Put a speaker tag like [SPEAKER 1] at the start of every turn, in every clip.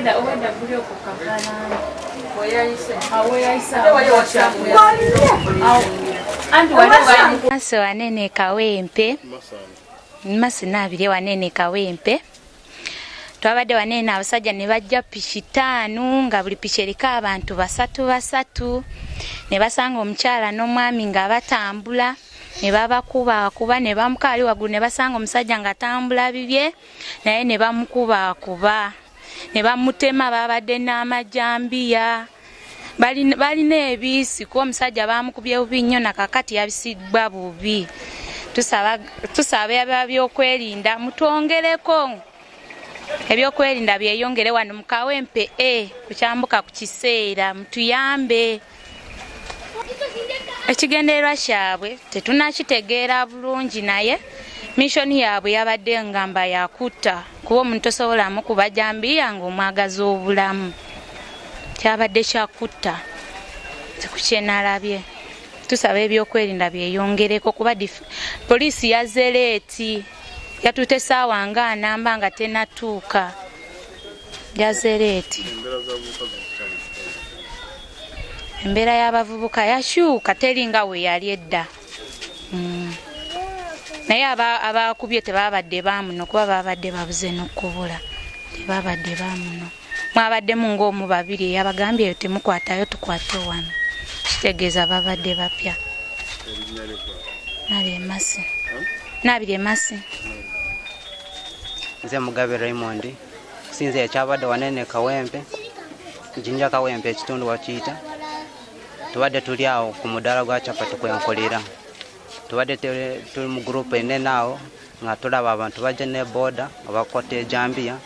[SPEAKER 1] oweda bulio kukakana
[SPEAKER 2] Maso wanene Kawempe Masina abire wanene Kawempe twabadde wanene abasajja ne bajja piki 5 nga buli piki erika abantu basatu ne basanga omukyala n'omwami nga batambula ne babakuba ne bamukali wagulu ne basanga omusajja nga tambula bibye naye ne bamukuba ne bamutema babadde n'amajambiya balina ebisi ko omusajja bamukubye bubi nnyo nakakati yabisidwa bubi tusaba ebyokwerinda mutongereko ebyokwerinda byeyongere wano mu Kawempe kukyambuka ku kiseera mutuyambe. Ekigendererwa kyabwe tetunakitegeera bulungi naye mishoni yaabwe yabadde ngamba yakutta kuba omuntu tosobola mukubajambiya ng'omwagaza obulamu kyabadde kyakutta tekukyenalabye. Tusaba ebyokwerinda byeyongereko kuba poliisi yazeleeti yatute saawa nga namba nga tenatuuka yazeleeti. Embeera y'abavubuka yashuuka teringa we yali edda naye abakubye tebabadde bamuno kuba babadde babuze n'okubula tebabadde bamuno mwabaddemu ng'omu babiri yabagambye temukwatayo tukwate wano kitegeeza babadde bapya. Nabire Masi
[SPEAKER 3] nze Mugabe Raymond sinze ekyabadde wanene Kawempe Jinja Kawempe ekitundu wakiyita tubadde tuli awo ku mudaala gwa Chapati kwenkolera tubadde tuli mu group enene awo nga tulaba abantu bajja ne boda abakwata ejambiya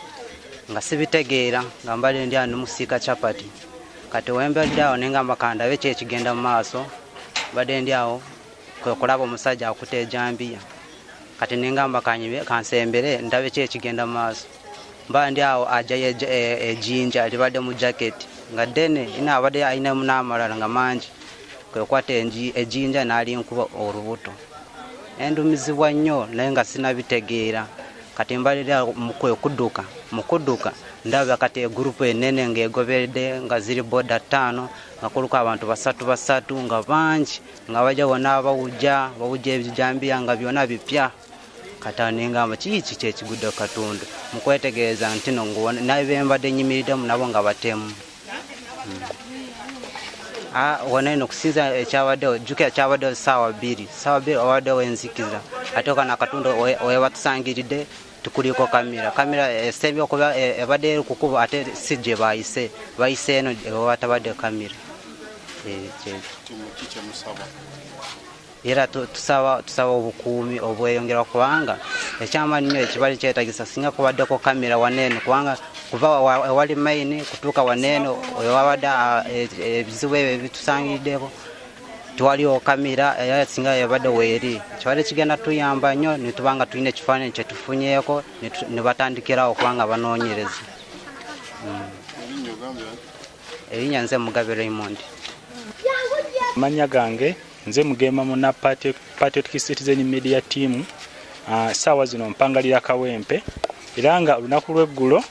[SPEAKER 3] nga sibitegeera nga mbali ndi anu musika Chapati kati wembedde awo nengamba kandabe ekigenda mu maaso badde ndi awo kulaba omusajja akuta ejambiya kati nengamba kansembere ndabe ekigenda mu maaso mba ndi awo ajja ejinja libadde mu jacket nga dene ina abadde ayina munamalala nga mangi kwekwata ejinja nali nkuba olubuto endumizibwa nnyo naye nga sinabitegeera kati mbalira mukuduka ndaba kati group enene ng'egoberedde nga ziri boda 5 nga kuluka abantu basatu nga bangi nga bajja wona bawujja ebijambiya nga byona bipya katane ngamba kiki kyekigudde katundu mukwetegeeza nti no ngubona nabe mbadde nyimiridde nabo nga batemu wanene okusinza ekyabadde juke ekyabadde saawa 2 obadde wenzikiza ate kana katundu webatusangiridde tukuliko kamera esebye okuba ebadde kukuba ate sije bayise eno watabadde kamera era tusaba obukuumi obweyongera kubanga ekyama nnyo ekibali kyetagisa singa kubaddeko kamera wanene kubanga kuva wali main kutuuka wanene wabadde ebizibu ebyo bitusangiddeko twaliwo kamera era singa yabadde weeri kibadde kigenda tuyamba nnyo netubanga tulina ekifaananyi kyetufunyeeko ne batandikirawo kubanga banoonyereza. Erinnya nze Mugabe Raymond.
[SPEAKER 4] Manya gange nze mugema muna Patriotic Citizen Media Team saawa zino mpangalira Kawempe era nga olunaku lw'eggulo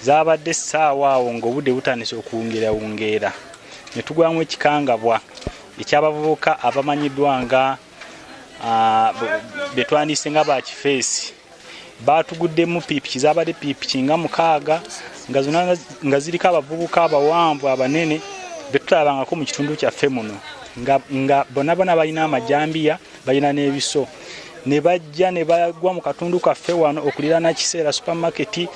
[SPEAKER 4] zaabadde saawa awo ng'obudde butandise okuwungeera ne tugwamu ekikangabwa ekyabavubuka abamanyiddwa nga betwandise nga bakifeesi baatuguddemu piipiki zaabadde piipiki nga 6 nga zonna nga ziriko abavubuka abawanvu abanene betulabangako mu kitundu kyaffe muno nga bonna balina amajambiya balina n'ebiso ne bajja ne bagwa mu katundu kaffe wano okuliraana Kiseera supermarket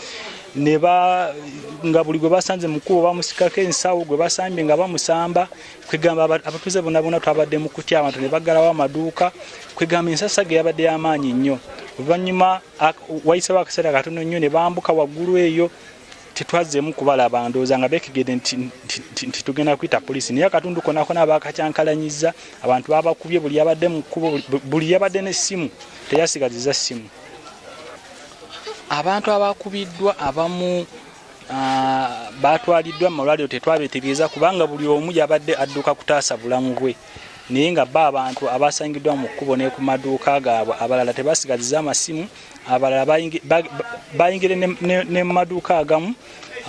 [SPEAKER 4] nga buli gwe basanze mukubo bamusikako ensawo gwe basambye nga bamusamba kwegamba abatuze bonna twabadde mu kutya abantu ne baggalawo amaduuka kwegamba ensasa ge yabadde y'amaanyi nnyo oluvannyuma wayisewo akaseera katono nnyo ne bambuka waggulu eyo tetwazzemu kubalaba ndowooza nga beekegedde nti tugenda kuyita poliisi naye akatundu konakona bakacyankalanyiza abantu babakubye buli yabadde mu kkubo buli yabadde n'essimu teyasigazizza ssimu. Abantu abakubiddwa abamu batwaliddwa mu malwaliro tetwabeetegeeza kubanga buli omu yabadde adduka kutaasa bulamu bwe naye nga abantu abasangiddwa mu kkubo ne ku maduuka gaabwe abalala tebasigaziza amasimu abalala bayingire ne mu maduuka agamu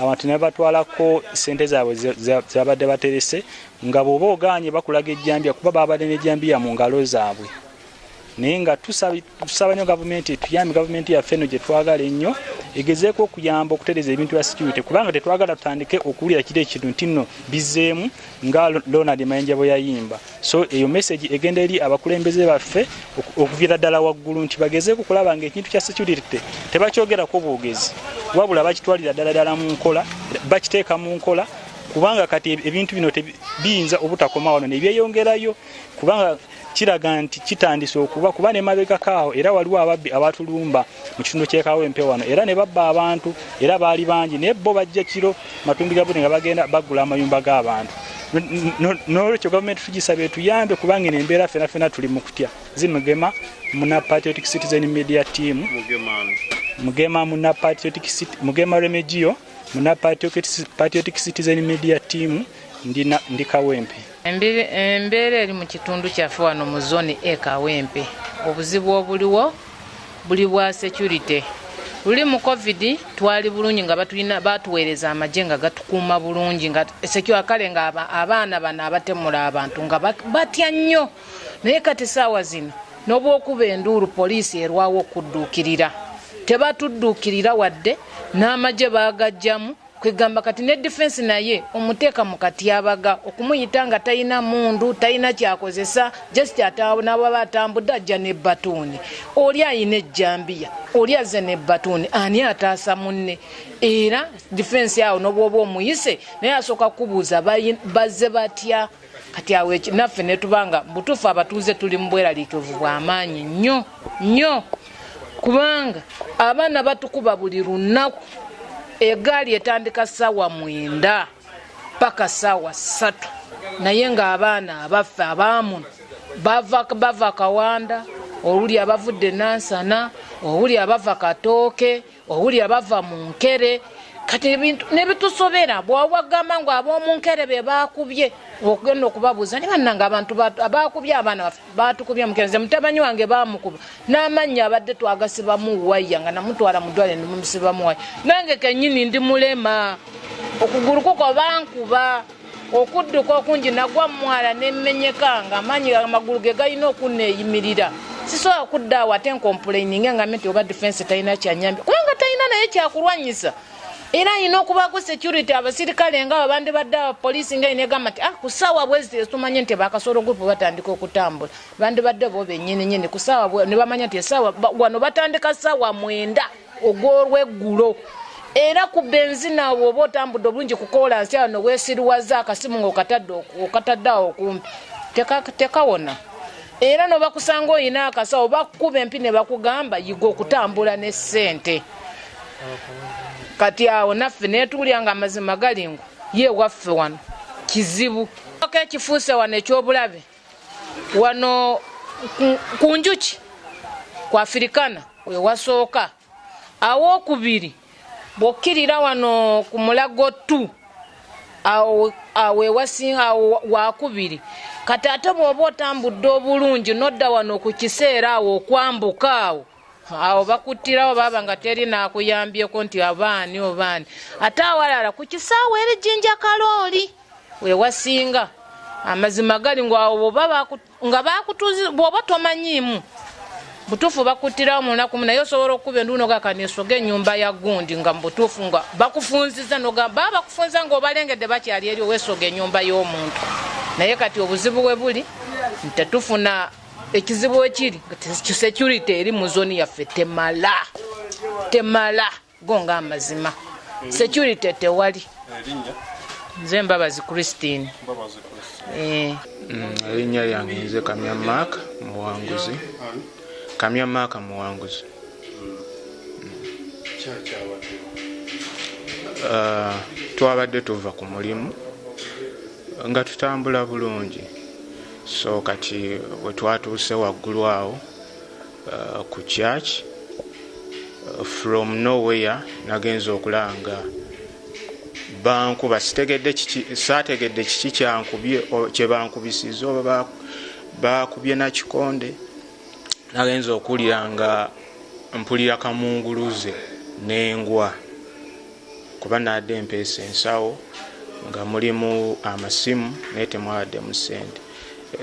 [SPEAKER 4] abantu ne batwalako sente zaabwe zabadde baterese nga bw'oba ogaanye bakulaga ejjambiya kuba babadde n'ejjambiya mu ngalo zaabwe. Naye nga tusaba nnyo gavumenti etuyambe, gavumenti yaffe eno gye twagala ennyo egezeeko okuyamba okutereeza ebintu bya security kubanga tetwagala tutandike okuwulira kiri ekintu nti nno bizzeemu nga Ronald Mayanja bwe yayimba. So eyo message egenda eri abakulembeze baffe okuviira ddala waggulu nti bagezeeko okulaba ng'ekintu kya security tebakyogerako bwogezi wabula bakitwalira ddala mu nkola, bakiteeka mu nkola kubanga kati ebintu bino biyinza obutakoma wano ne byeyongerayo kubanga kiraga nti kitandise kuba ne mabega kaawo era waliwo ababbi abatulumba mu kitundu ky'e Kawempe wano era ne babba abantu era baali bangi naye bo bajja kiro matumbi gabudi nga bagenda bagula amayumba g'abantu. N'olwekyo gavumenti tugisaba etuyambe kubanga embeera ffena tuli mu kutya. Mugema muna Patriotic Citizen Media Team Mugema muna Mugema Remegio muna Patriotic Citizen Media Team ndi Kawempe.
[SPEAKER 1] Embeera eri mu kitundu kyaffe wano mu zone e Kawempe obuzibu obuliwo buli bwa security. Luli mu COVID twali bulungi nga batuweereza amagye nga gatukuuma bulungi nga secure kale nga abaana bano abatemula abantu nga batya nnyo naye kati saawa zino n'obwokuba enduulu poliisi erwawo okudduukirira tebatudduukirira wadde n'amagye baagajjamu kwegamba kati ne defense naye omuteeka mu katyabaga okumuyita nga talina mundu talina kyakozesa just n'aba batambudde ajja ne batuuni oli ayina ejjambiya oli azze ne batuuni ani ataasa munne era defense yawo n'obwoba omuyise naye asooka kubuuza bazze batya kati awo naffe ne tubanga butuufu abatuuze tuli mu bweraliikirivu bw'amaanyi nnyo kubanga abaana batukuba buli lunaku. Egaali etandika ssaawa 9 paka ssaawa 3 naye nga abaana abaffe abaamu bava Kawanda, owuli abavudde Nansana, owuli abava Katooke, owuli abava mu Nkere. Kati ebintu ne bitusobera bw'awagamba ngo ab'omu Nkere be baakubye okugenda okubabuuza ne bannanga abantu baakubye abaana baatukubye mukenze mutabanyi wange baamukuba n'amannya abadde twagasibamu waya nga namutwala mu ddwaliro ndimusibamu waya nange kennyini ndi mulema okugulu kuko bankuba okudduka okungi nagwa mwala nemmenyeka nga amanyi amagulu ge galina okunneeyimirira sisobola okuddaawo ate nkomplaininga nga menti oba defense talina kyanyambi kubanga talina naye kyakulwanyisa. Era ino kubaku security abasirikale nga abandi badda police nga inegamba ati kusawa bwezi tumanye nti bakasoro group batandika okutambula bandi badde bo benyene kusawa bwe ne bamanya nti sawa wano batandika sawa 9 ogorweggulo era ku benzina obo otambudde obulungi kukola nsi ano wesirwaza akasimu okatadda okumpi tekawona era no bakusanga oyina akasawo bakuba empine bakugamba yigo okutambula ne sente. Kati awo naffe netulya nga amazima galingo ye waffe wano kizibu ekifuuse wano ekyobulabe wano ku njuki ku Afrikana wewasooka awokubiri bw'okkirira wano ku Mulago 2 awo ewasinga wakubiri kati ate bw'oba otambudde obulungi nodda wano ku kiseera awo okwambuka awo bakuttirawo baba nga teri nakuyambyeko nti abaani ate awalala ku kisaawa eri Jinja Kalooli wewasinga amazima gali ngwawo nga bakutuzi bw'oba tomanyiimu butuufu bakuttirawo mu lunaku naye osobola okuba enduuno gakaneesoga ennyumba ya gundi nga mubutuufu nga bakufunziza baba bakufunza ng'obalengedde bakyali eri oweesoga ennyumba y'omuntu naye kati obuzibu bwe buli tetufuna ekizibu ekiri security eri mu zoni yaffe temala gonga amazima security tewali. Nze Mbabazi Christine.
[SPEAKER 5] Erinnya lyange nze Kamyamaka Muwanguzi. Twabadde tuva ku mulimu nga tutambula bulungi. So kati bwe twatuuse waggulu awo ku church from nowhere nagenza okulanga bankuba saategedde kiki kye bankubisiza oba bakubye na kikonde nagenza okulira nga mpulira kamunguluze n'engwa kuba nadde mpeesa ensawo nga mulimu amasimu naye temwabaddemu ssente.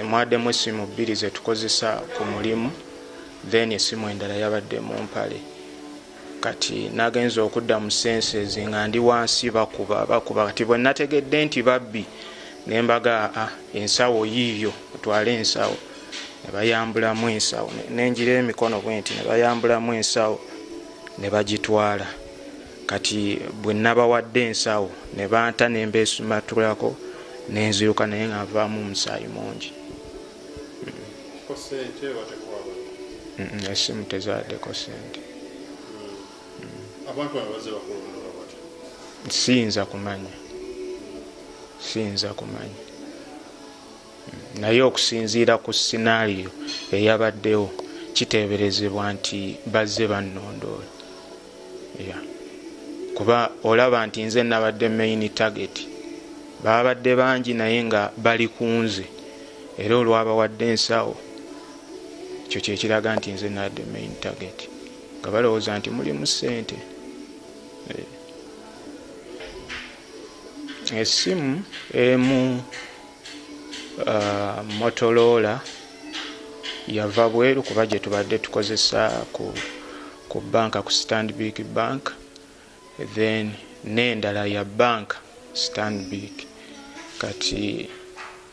[SPEAKER 5] Mwaddemu essimu 2 ze tukozesa ku mulimu, then essimu endala yabadde mu mpale. Kati nagenza okudda mu senses nga ndi wansi bakuba kati bwe nategedde nti babbi ne mbaga ensawo yiiyo otwale ensawo, ne bayambulamu ensawo, nenjira emikono bwenti ne bayambulamu ensawo ne bagitwala. Kati bwe nabawadde ensawo ne banta ne mbeesumatulako nenziruka naye nga nvaamu omusaayi mungi. Essimu tezaddeko ssente. Siyinza kumanya naye okusinziira ku sinaaliyo eyabaddewo kiteeberezebwa nti bazze bannondoola. Kuba olaba nti nze nabadde main target, babadde bangi naye nga bali kunze, era olwabawadde ensawo ekyo kyekiraga nti nze nabadde main target, nga balowooza nti mulimu ssente. Essimu emu Motorola yava bweru kuba gye tubadde tukozesa ku banka, ku Stanbic Bank, then n'endala ya banka Stanbic. Kati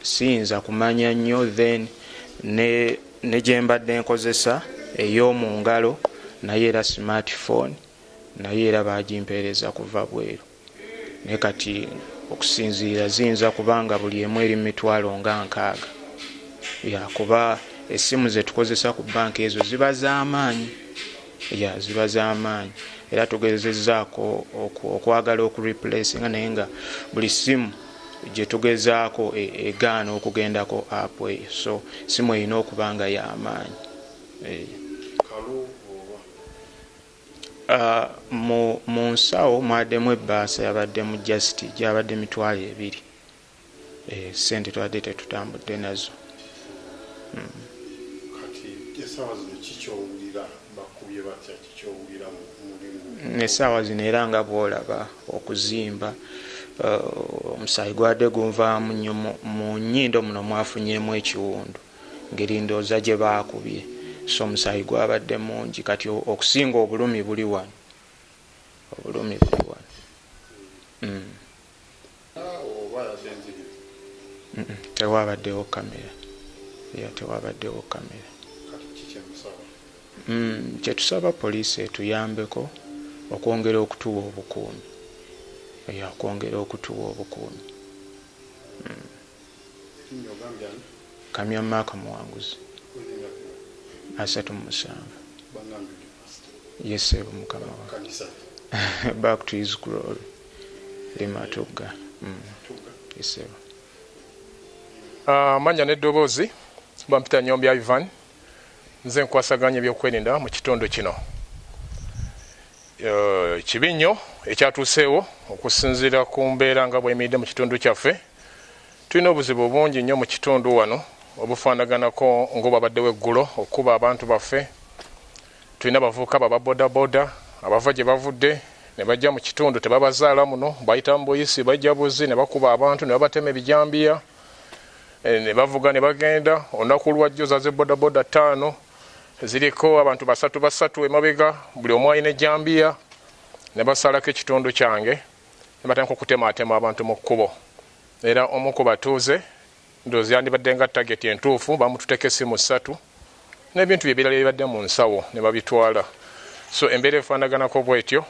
[SPEAKER 5] siyinza kumanya nnyo, then ne gye mbadde nkozesa ey'omu ngalo naye era smartphone naye era bagimpeereza kuva bweru. Naye kati okusinziira ziyinza kubanga buli emu eri mitwalo nga 6. Kuba essimu ze tukozesa ku banka ezo ziba z'amaanyi, ziba z'amaanyi, era tugezezzaako okwagala okureplacinga naye nga buli ssimu gye tugezaako egaana okugendako app eyo, so essimu erina okuba nga y'amaanyi. Mu nsawo mwaddemu ebbaasa yabaddemu just gyabadde mitwalo 2. Ssente twadde tetutambudde nazo. Essaawa zino era nga bwolaba okuzimba, omusaayi gwadde gunvaamu nnyo mu nnyindo muno mwafunyemu ekiwundu ngeri ndooza gye baakubye, so omusaayi gwabadde mungi. Kati okusinga obulumi buli wano, tewabaddewo kamera. Kyetusaba poliisi etuyambeko okwongera okutuwa obukuumi, Kamya Mark Muwanguzi 37. Yes, Mukama wa back to his glory. Limatuga. Yes,
[SPEAKER 6] manya n'eddoboozi bampita Nyombya Ivan, nze nkwasaganya ebyokwerinda mu kitundu kino. Kibi nnyo ekyatuuseewo okusinziira ku mbeera nga bw'emidde mu kitundu kyaffe. Tulina obuzibu bungi nnyo mu kitundu wano obufaanaganako ng'obwabaddewo eggulo okuba abantu baffe. Tulina abavubuka baba bodaboda abava gye bavudde ne bajja mu kitundu tebabazaala muno, bayita mu buyisi bajja buzi ne bakuba abantu ne babatema ebijambiya ne bavuga ne bagenda. Olunaku lwajjo zaze bodaboda 5 ziriko abantu 3 emabega, buli omu alina ejjambiya, ne basalako ekitundu kyange ne batandika okutemaatema abantu mu kkubo. Era omu ku batuuze ndowooza yandibadde nga tageti entuufu, bamututeka essimu 3 n'ebintu bye birala ebibadde mu nsawo ne babitwala. So embeera efaanaganako bwetyo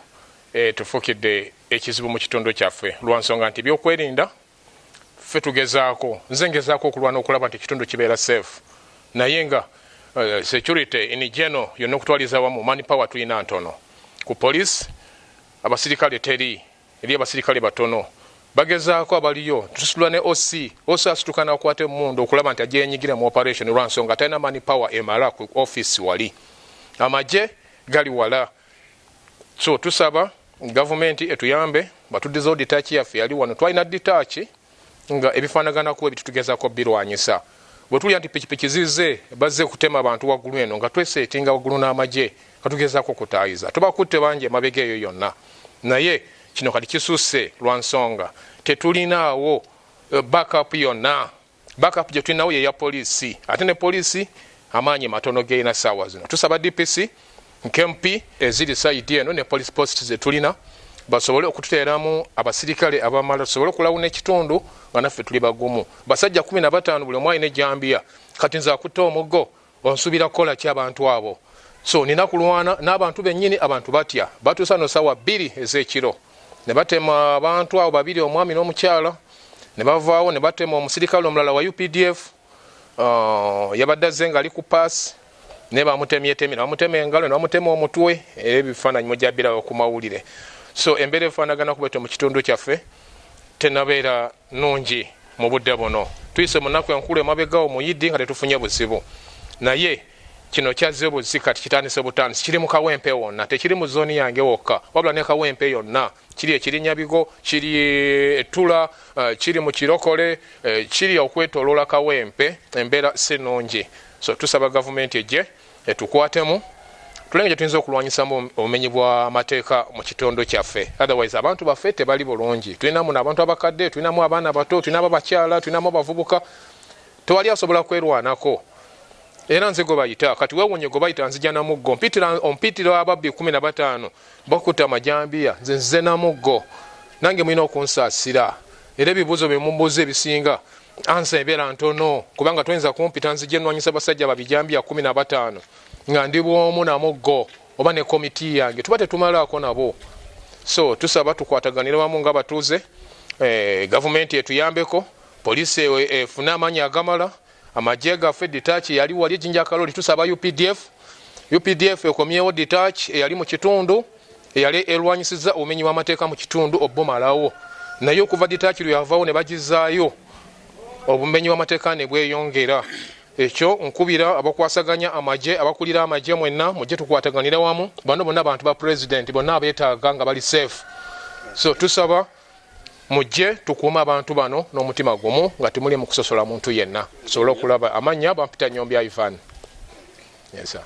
[SPEAKER 6] tufukidde ekizibu mu kitundu kyaffe lwa nsonga nti ebyokwerinda ffe tugezaako, nze ngezaako okulwana okulaba nti ekitundu kibeera safe, naye nga security in general yonna okutwaliza wamu manpower tulina ntono. Ku police abasirikale teri, eri abasirikale batono. Bagezaako abaliyo, tusitula ne OC asituka n'akwata emmundu okulaba nti ajenyigira mu operation lwa nsonga talina manpower emala ku office wali. Amagye gali wala. So tusaba gavumenti etuyambe batuddiza oditachi yaffe yali wano, twalina ditachi nga ebifaanaganako ebyo tugezaako birwanyisa. Bwe tulya nti pikipiki zizze bazze kutema abantu waggulu eno nga tweseetinga waggulu n'amagye nga tugezaako okutaayiza. Tubakutte bangi emabega eyo yonna, naye kino kati kisusse lwa nsonga tetulinaawo backup yonna. Backup gye tulinawo ye ya poliisi, ate ne poliisi amaanyi matono g'erina ssaawa zino. Tusaba DPC nkempi eziri sayidi eno ne police post ze tulina basobole okututeeramu abasirikale abamala tusobole okulawuna ekitundu nga naffe tuli bagumu. Basajja 15 buli omu alina ejjambiya, kati nze akutta omuggo onsuubira kukola ki abantu abo? So nina kulwana n'abantu bennyini, abantu batya batuusa no ssaawa 2 ez'ekiro ne batema abantu abo babiri, omwami n'omukyala, ne bavaawo ne batema omusirikale omulala wa UPDF yabadde azze nga ali ku paasi ne bamutemyetemye, ne bamutema engalo, ne bamutema omutwe, ebifaananyi mujabirawo ku mawulire. So embeera efaanagana kubete mu kitundu kyaffe tenabeera nungi mu budde buno. Tuyise mu nnaku enkulu emabegawo mu Yidi nga tetufunye buzibu, naye kino kyazze obuzi kati kitandise butandisi. Kiri mu Kawempe wonna, tekiri mu zooni yange wokka, wabula ne Kawempe yonna. Kiri Ekirinyabigo, kiri Ettula, kiri mu Kirokole, kiri okwetooloola Kawempe. Embeera si nnungi. So tusaba gavumenti ejje etukwatemu tulenge gye tuyinza okulwanyisamu obumenyi bw'amateeka mu kitundu kyaffe. Otherwise abantu baffe tebali bulungi. Tulinamu n'abantu abakadde, tulinamu abaana abato, tulinamu abakyala, tulinamu abavubuka. Tewali asobola kwerwanako. Era nze gwe bayita kati weewunye gwe bayita nzija na muggo ompitira ababbi 15 bakuta amajambiya nze nze na muggo nange mulina okunsaasira. Era ebibuuzo bye mumbuuza ebisinga ansa embeera ntono kubanga toyinza kumpita nzija ennwanyisa basajja babijambiya 15 nga ndi bw'omu na muggo oba ne komiti yange tuba tetumalaako nabo. So tusaba tukwataganire wamu nga batuuze, gavumenti etuyambeko, poliisi efune amaanyi agamala, amagye gaffe ditachi yali wali ejjinja kaloli. Tusaba UPDF ekomyewo ditachi eyali mu kitundu eyali erwanyisiza obumenyi bw'amateeka mu kitundu obumalawo, naye okuva ditachi lwe yavaawo ne bagizaayo obumenyi bw'amateeka ne bweyongera. Ekyo nkubira abakwasaganya amagye, abakulira amagye mwenna mujje tukwataganire wamu. Bano bonna abantu ba president bonna abeetaaga nga bali safe. So tusaba mujje tukuuma abantu bano n'omutima gumu nga temuli mu kusosola muntu yenna. Tusobole okulaba amannya Bampita Nnyombi Ivan. Yes, sir.